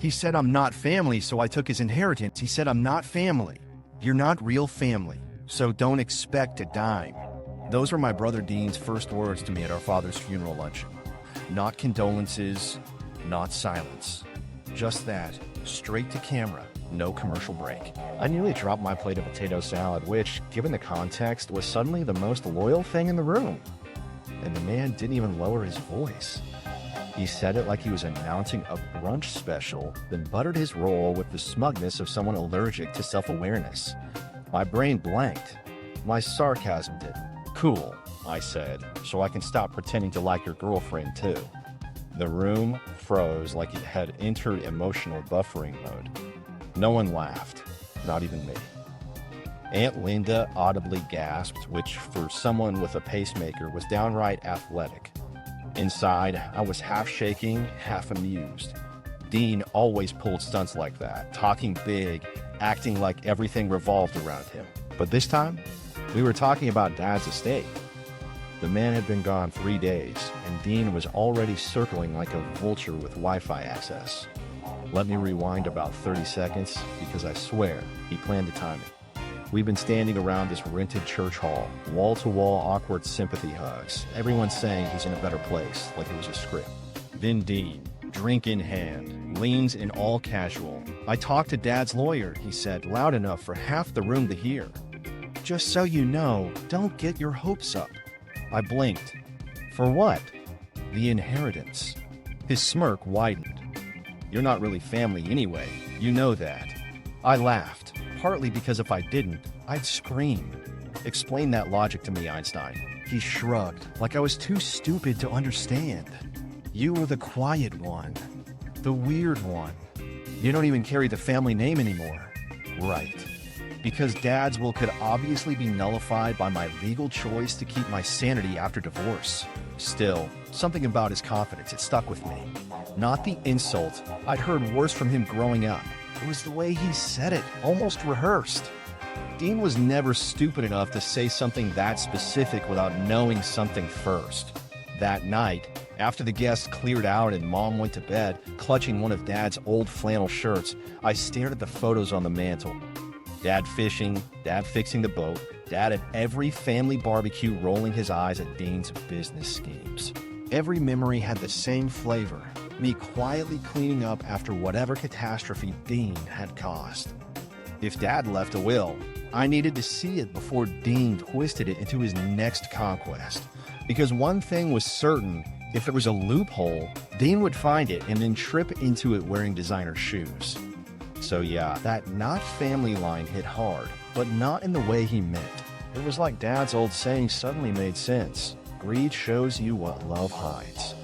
He said I'm not family, so I took his inheritance. He said I'm not family. You're not real family, so don't expect a dime. Those were my brother Dean's first words to me at our father's funeral luncheon. Not condolences, not silence. Just that, straight to camera, no commercial break. I nearly dropped my plate of potato salad, which, given the context, was suddenly the most loyal thing in the room. And the man didn't even lower his voice. He said it like he was announcing a brunch special, then buttered his roll with the smugness of someone allergic to self-awareness. My brain blanked. My sarcasm did. Cool, I said, so I can stop pretending to like your girlfriend too. The room froze like it had entered emotional buffering mode. No one laughed, not even me. Aunt Linda audibly gasped, which for someone with a pacemaker was downright athletic. Inside, I was half shaking, half amused. Dean always pulled stunts like that, talking big, acting like everything revolved around him. But this time, we were talking about Dad's estate. The man had been gone 3 days, and Dean was already circling like a vulture with Wi-Fi access. Let me rewind about 30 seconds, because I swear he planned the timing. We've been standing around this rented church hall, wall-to-wall awkward sympathy hugs, everyone saying he's in a better place, like it was a script. Then Dean, drink in hand, leans in all casual. I talked to Dad's lawyer, he said, loud enough for half the room to hear. Just so you know, don't get your hopes up. I blinked. For what? The inheritance. His smirk widened. You're not really family anyway, you know that. I laughed, partly because if I didn't, I'd scream. Explain that logic to me, Einstein. He shrugged, like I was too stupid to understand. You were the quiet one, the weird one. You don't even carry the family name anymore. Right. Because Dad's will could obviously be nullified by my legal choice to keep my sanity after divorce. Still, something about his confidence, it stuck with me. Not the insult I'd heard worse from him growing up. It was the way he said it, almost rehearsed. Dean was never stupid enough to say something that specific without knowing something first. That night, after the guests cleared out and Mom went to bed, clutching one of Dad's old flannel shirts, I stared at the photos on the mantle. Dad fishing, Dad fixing the boat, Dad at every family barbecue rolling his eyes at Dean's business schemes. Every memory had the same flavor, me quietly cleaning up after whatever catastrophe Dean had caused. If Dad left a will, I needed to see it before Dean twisted it into his next conquest. Because one thing was certain, if there was a loophole, Dean would find it and then trip into it wearing designer shoes. So yeah, that not family line hit hard, but not in the way he meant. It was like Dad's old saying suddenly made sense. Greed shows you what love hides.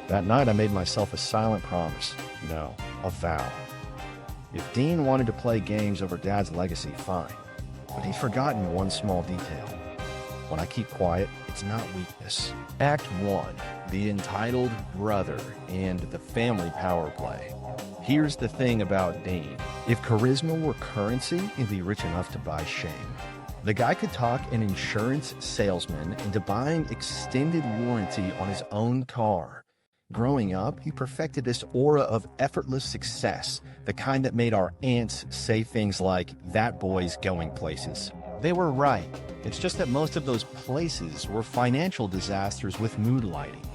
That night I made myself a silent promise. No, a vow. If Dean wanted to play games over Dad's legacy, fine. But he'd forgotten one small detail. When I keep quiet, it's not weakness. Act 1, the entitled brother and the family power play. Here's the thing about Dean. If charisma were currency, he'd be rich enough to buy shame. The guy could talk an insurance salesman into buying extended warranty on his own car. Growing up, he perfected this aura of effortless success, the kind that made our aunts say things like, "That boy's going places." They were right. It's just that most of those places were financial disasters with mood lighting.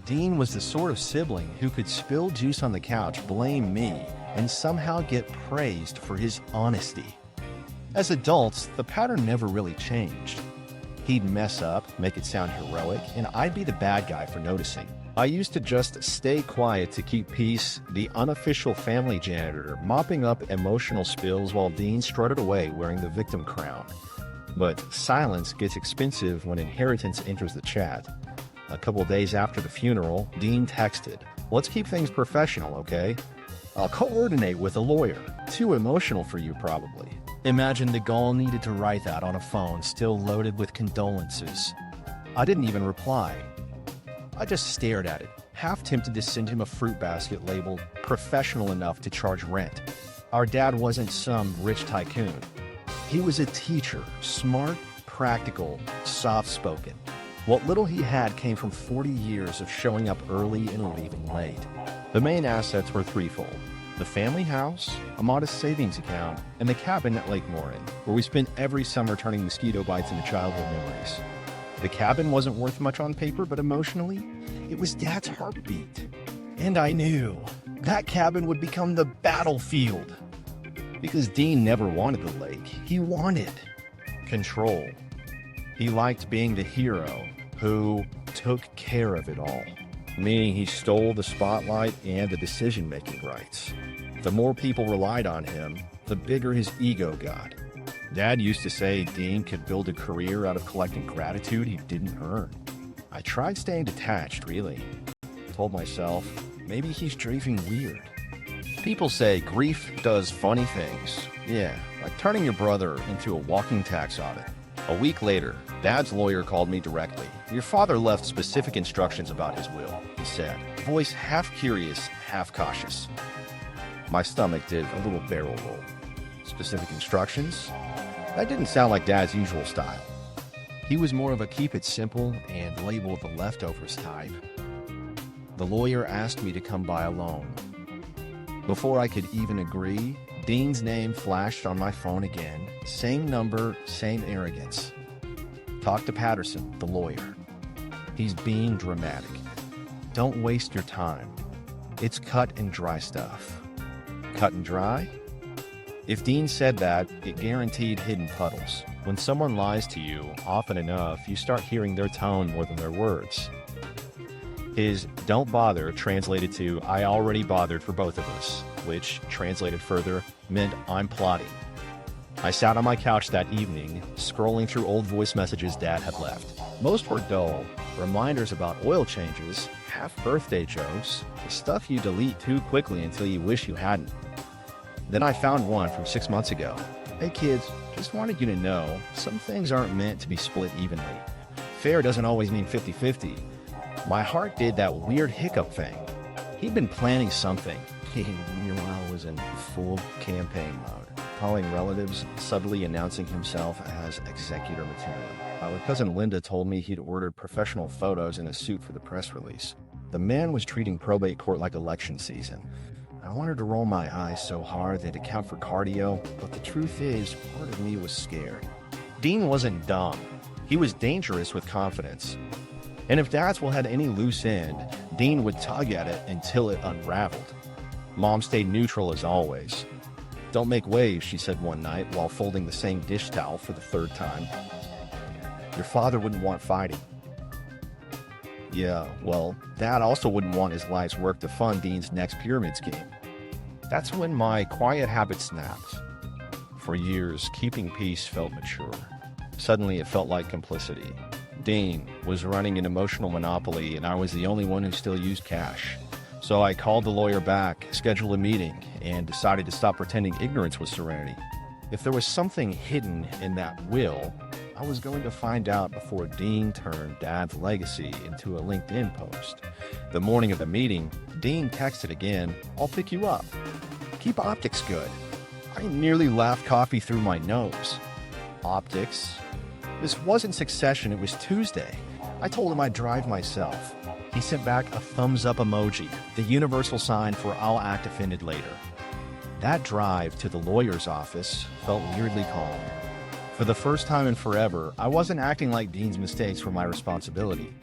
Dean was the sort of sibling who could spill juice on the couch, blame me, and somehow get praised for his honesty. As adults, the pattern never really changed. He'd mess up, make it sound heroic, and I'd be the bad guy for noticing. I used to just stay quiet to keep peace, the unofficial family janitor, mopping up emotional spills while Dean strutted away wearing the victim crown. But silence gets expensive when inheritance enters the chat. A couple days after the funeral, Dean texted, "Let's keep things professional, okay? I'll coordinate with a lawyer. Too emotional for you, probably." Imagine the gall needed to write that on a phone still loaded with condolences. I didn't even reply. I just stared at it, half tempted to send him a fruit basket labeled "professional enough to charge rent." Our dad wasn't some rich tycoon. He was a teacher, smart, practical, soft-spoken. What little he had came from 40 years of showing up early and leaving late. The main assets were threefold: The family house, a modest savings account, and the cabin at Lake Morin, where we spent every summer turning mosquito bites into childhood memories. The cabin wasn't worth much on paper, but emotionally, it was Dad's heartbeat. And I knew that cabin would become the battlefield. Because Dean never wanted the lake. He wanted control. He liked being the hero who took care of it all, meaning he stole the spotlight and the decision-making rights. The more people relied on him, the bigger his ego got. Dad used to say Dean could build a career out of collecting gratitude he didn't earn. I tried staying detached, really. Told myself, maybe he's drifting weird. People say grief does funny things. Yeah, like turning your brother into a walking tax audit. A week later, Dad's lawyer called me directly. Your father left specific instructions about his will, he said, voice half curious, half cautious. My stomach did a little barrel roll. Specific instructions? That didn't sound like Dad's usual style. He was more of a keep it simple and label the leftovers type. The lawyer asked me to come by alone. Before I could even agree, Dean's name flashed on my phone again. Same number, same arrogance. Talk to Patterson, the lawyer. He's being dramatic. Don't waste your time. It's cut and dry stuff. Cut and dry? If Dean said that, it guaranteed hidden puddles. When someone lies to you often enough, you start hearing their tone more than their words. His "don't bother" translated to "I already bothered for both of us," which, translated further, meant I'm plotting. I sat on my couch that evening, scrolling through old voice messages Dad had left. Most were dull, reminders about oil changes, half-birthday jokes, the stuff you delete too quickly until you wish you hadn't. Then I found one from 6 months ago. Hey kids, just wanted you to know, some things aren't meant to be split evenly. Fair doesn't always mean 50-50. My heart did that weird hiccup thing. He'd been planning something. He, meanwhile, was in full campaign mode, calling relatives, subtly announcing himself as executor material. My cousin Linda told me he'd ordered professional photos in a suit for the press release. The man was treating probate court like election season. I wanted to roll my eyes so hard they'd account for cardio, but the truth is, part of me was scared. Dean wasn't dumb. He was dangerous with confidence. And if Dadswell had any loose end, Dean would tug at it until it unraveled. Mom stayed neutral as always. Don't make waves, she said one night while folding the same dish towel for the third time. Your father wouldn't want fighting. Yeah, well, Dad also wouldn't want his life's work to fund Dean's next pyramid scheme. That's when my quiet habit snapped. For years, keeping peace felt mature. Suddenly, it felt like complicity. Dean was running an emotional monopoly, and I was the only one who still used cash. So I called the lawyer back, scheduled a meeting, and decided to stop pretending ignorance was serenity. If there was something hidden in that will, I was going to find out before Dean turned Dad's legacy into a LinkedIn post. The morning of the meeting, Dean texted again, "I'll pick you up. Keep optics good." I nearly laughed coffee through my nose. Optics? This wasn't Succession, it was Tuesday. I told him I'd drive myself. He sent back a thumbs up emoji, the universal sign for I'll act offended later. That drive to the lawyer's office felt weirdly calm. For the first time in forever, I wasn't acting like Dean's mistakes were my responsibility.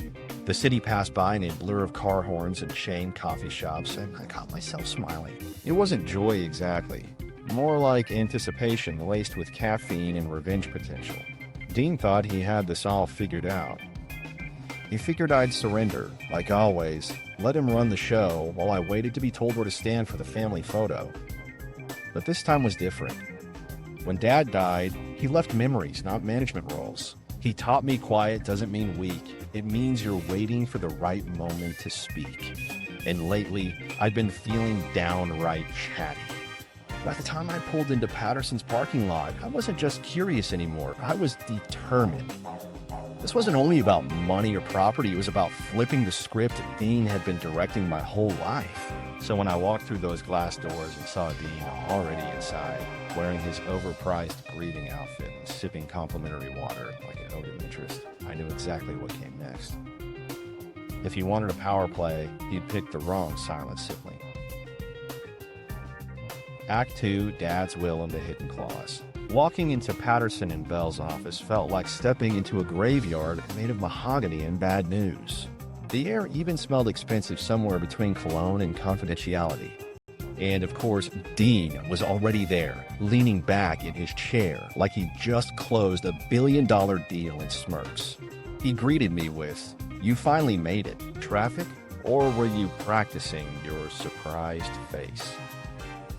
The city passed by in a blur of car horns and chain coffee shops, and I caught myself smiling. It wasn't joy exactly, more like anticipation laced with caffeine and revenge potential. Dean thought he had this all figured out. He figured I'd surrender, like always, let him run the show while I waited to be told where to stand for the family photo. But this time was different. When Dad died, he left memories, not management roles. He taught me quiet doesn't mean weak. It means you're waiting for the right moment to speak. And lately, I've been feeling downright chatty. By the time I pulled into Patterson's parking lot, I wasn't just curious anymore. I was determined. This wasn't only about money or property, it was about flipping the script Dean had been directing my whole life. So when I walked through those glass doors and saw Dean already inside, wearing his overpriced breathing outfit and sipping complimentary water like an owed him interest, I knew exactly what came next. If he wanted a power play, he'd picked the wrong silent sibling. Act 2, Dad's Will and the Hidden Clause. Walking into Patterson and Bell's office felt like stepping into a graveyard made of mahogany and bad news. The air even smelled expensive somewhere between cologne and confidentiality. And of course, Dean was already there, leaning back in his chair like he just closed $1 billion deal in smirks. He greeted me with, "You finally made it. Traffic? Or were you practicing your surprised face?"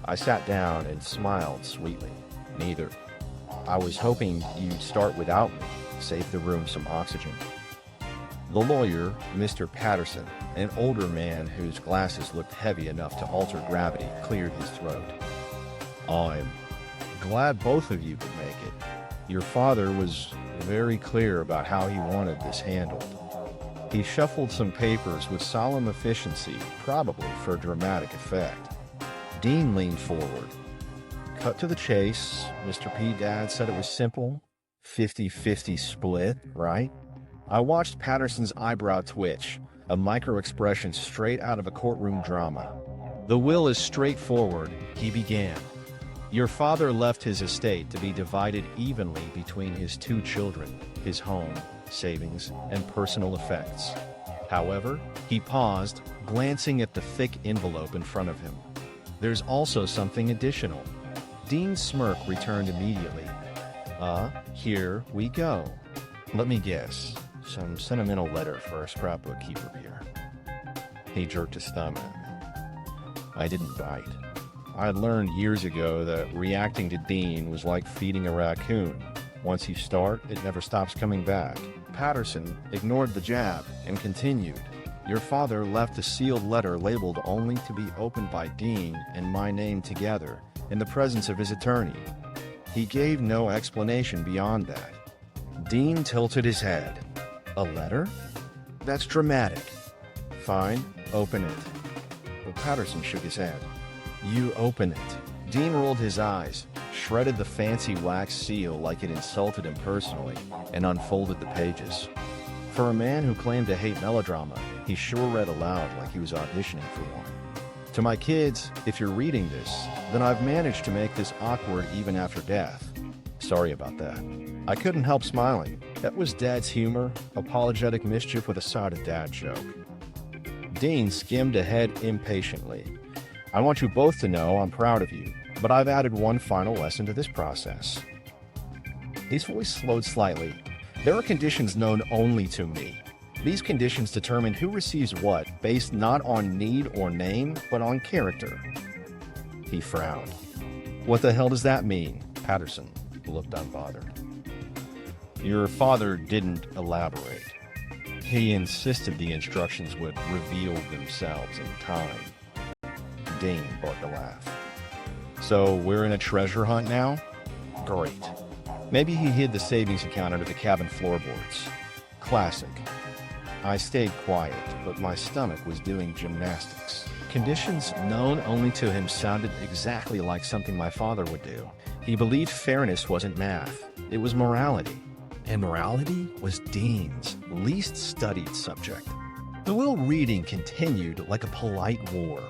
I sat down and smiled sweetly. Neither. I was hoping you'd start without me, save the room some oxygen. The lawyer, Mr. Patterson, an older man whose glasses looked heavy enough to alter gravity, cleared his throat. "I'm glad both of you could make it. Your father was very clear about how he wanted this handled." He shuffled some papers with solemn efficiency, probably for dramatic effect. Dean leaned forward. "Cut to the chase, Mr. P. Dad said it was simple. 50-50 split, right?" I watched Patterson's eyebrow twitch, a micro-expression straight out of a courtroom drama. "The will is straightforward," he began. "Your father left his estate to be divided evenly between his 2 children, his home, savings, and personal effects. However, he paused, glancing at the thick envelope in front of him. There's also something additional." Dean's smirk returned immediately. Here we go. Let me guess. Some sentimental letter for a scrapbook keeper here." He jerked his thumb at me. I didn't bite. I had learned years ago that reacting to Dean was like feeding a raccoon. Once you start, it never stops coming back. Patterson ignored the jab and continued. "Your father left a sealed letter labeled only to be opened by Dean and my name together, in the presence of his attorney. He gave no explanation beyond that." Dean tilted his head. "A letter? That's dramatic." "Fine, open it." But Patterson shook his head. "You open it." Dean rolled his eyes, shredded the fancy wax seal like it insulted him personally, and unfolded the pages. For a man who claimed to hate melodrama, he sure read aloud like he was auditioning for one. "To my kids, if you're reading this, then I've managed to make this awkward even after death. Sorry about that." I couldn't help smiling. That was Dad's humor, apologetic mischief with a side of dad joke. Dean skimmed ahead impatiently. "I want you both to know I'm proud of you, but I've added one final lesson to this process." His voice slowed slightly. "There are conditions known only to me. These conditions determine who receives what, based not on need or name, but on character." He frowned. "What the hell does that mean?" Patterson looked unbothered. "Your father didn't elaborate. He insisted the instructions would reveal themselves in time." Dean barked a laugh. "So we're in a treasure hunt now? Great. Maybe he hid the savings account under the cabin floorboards. Classic." I stayed quiet, but my stomach was doing gymnastics. Conditions known only to him sounded exactly like something my father would do. He believed fairness wasn't math, it was morality. And morality was Dean's least studied subject. The will reading continued like a polite war.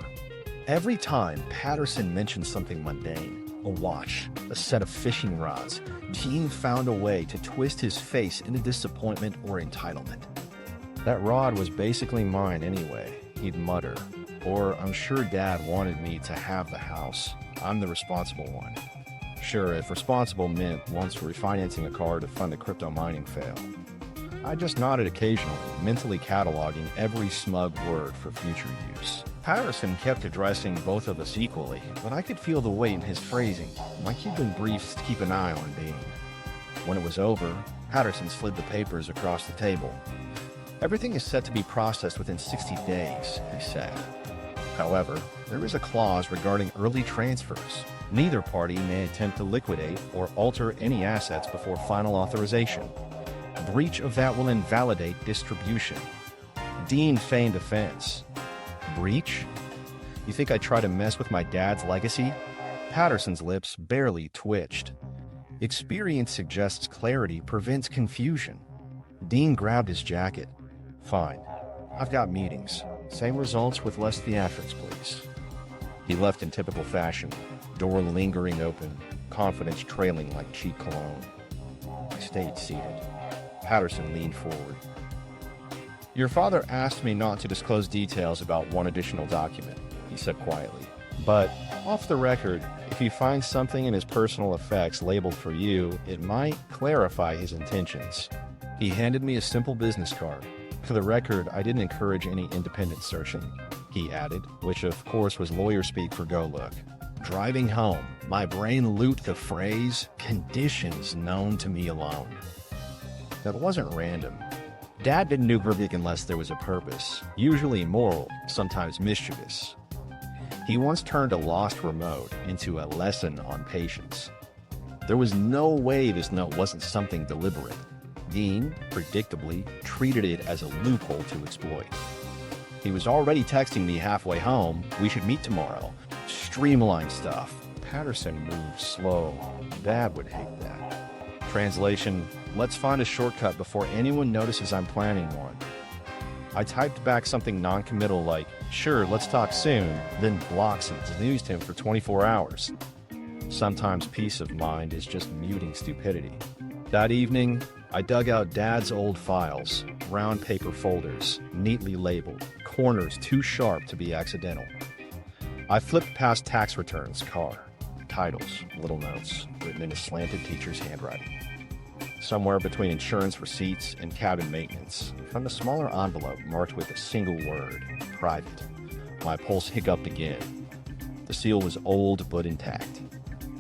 Every time Patterson mentioned something mundane, a watch, a set of fishing rods, Dean found a way to twist his face into disappointment or entitlement. "That rod was basically mine anyway," he'd mutter. Or, "I'm sure Dad wanted me to have the house. I'm the responsible one." Sure, if responsible meant once refinancing a car to fund a crypto mining fail. I just nodded occasionally, mentally cataloging every smug word for future use. Patterson kept addressing both of us equally, but I could feel the weight in his phrasing, like he'd been briefed to keep an eye on Dean. When it was over, Patterson slid the papers across the table. "Everything is set to be processed within 60 days, he said. However, there is a clause regarding early transfers. Neither party may attempt to liquidate or alter any assets before final authorization. Breach of that will invalidate distribution." Dean feigned offense. "Breach? You think I'd try to mess with my dad's legacy?" Patterson's lips barely twitched. "Experience suggests clarity prevents confusion." Dean grabbed his jacket. "Fine. I've got meetings. Same results with less theatrics, please." He left in typical fashion, door lingering open, confidence trailing like cheap cologne. I stayed seated. Patterson leaned forward. "Your father asked me not to disclose details about one additional document," he said quietly. "But, off the record, if he finds something in his personal effects labeled for you, it might clarify his intentions." He handed me a simple business card. "For the record, I didn't encourage any independent searching," he added, which of course was lawyer speak for go look. Driving home, my brain looped the phrase, "conditions known to me alone." That wasn't random. Dad didn't do Verbeek unless there was a purpose, usually immoral, sometimes mischievous. He once turned a lost remote into a lesson on patience. There was no way this note wasn't something deliberate. Dean, predictably, treated it as a loophole to exploit. He was already texting me halfway home, "We should meet tomorrow." Streamline stuff. Patterson moved slow. Dad would hate that. Translation: let's find a shortcut before anyone notices I'm planning one. I typed back something non-committal like, "Sure, let's talk soon," then blocks and snoozed him for 24 hours. Sometimes peace of mind is just muting stupidity. That evening, I dug out Dad's old files, round paper folders, neatly labeled, corners too sharp to be accidental. I flipped past tax returns, car, titles, little notes, written in a slanted teacher's handwriting. Somewhere between insurance receipts and cabin maintenance, found a smaller envelope marked with a single word, private. My pulse hiccuped again. The seal was old but intact.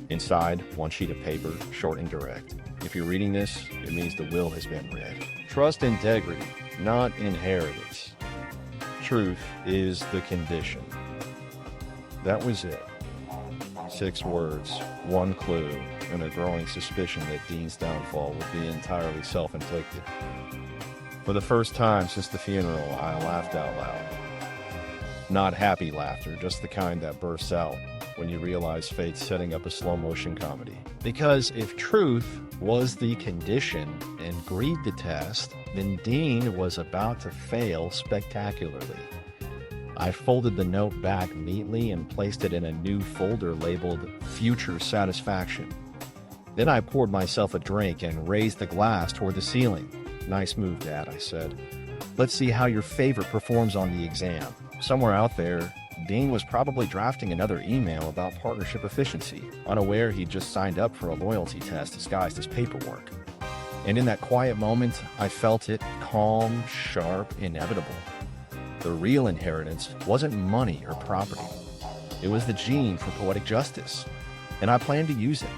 Inside, one sheet of paper, short and direct. "If you're reading this, it means the will has been read. Trust integrity, not inheritance. Truth is the condition." That was it. 6 words, 1 clue, and a growing suspicion that Dean's downfall would be entirely self-inflicted. For the first time since the funeral, I laughed out loud. Not happy laughter, just the kind that bursts out when you realize fate's setting up a slow-motion comedy. Because if truth was the condition and greed the test, then Dean was about to fail spectacularly. I folded the note back neatly and placed it in a new folder labeled Future Satisfaction. Then I poured myself a drink and raised the glass toward the ceiling. "Nice move, Dad," I said. "Let's see how your favorite performs on the exam." Somewhere out there, Dean was probably drafting another email about partnership efficiency, unaware he'd just signed up for a loyalty test disguised as paperwork. And in that quiet moment, I felt it, calm, sharp, inevitable. The real inheritance wasn't money or property. It was the gene for poetic justice, and I planned to use it.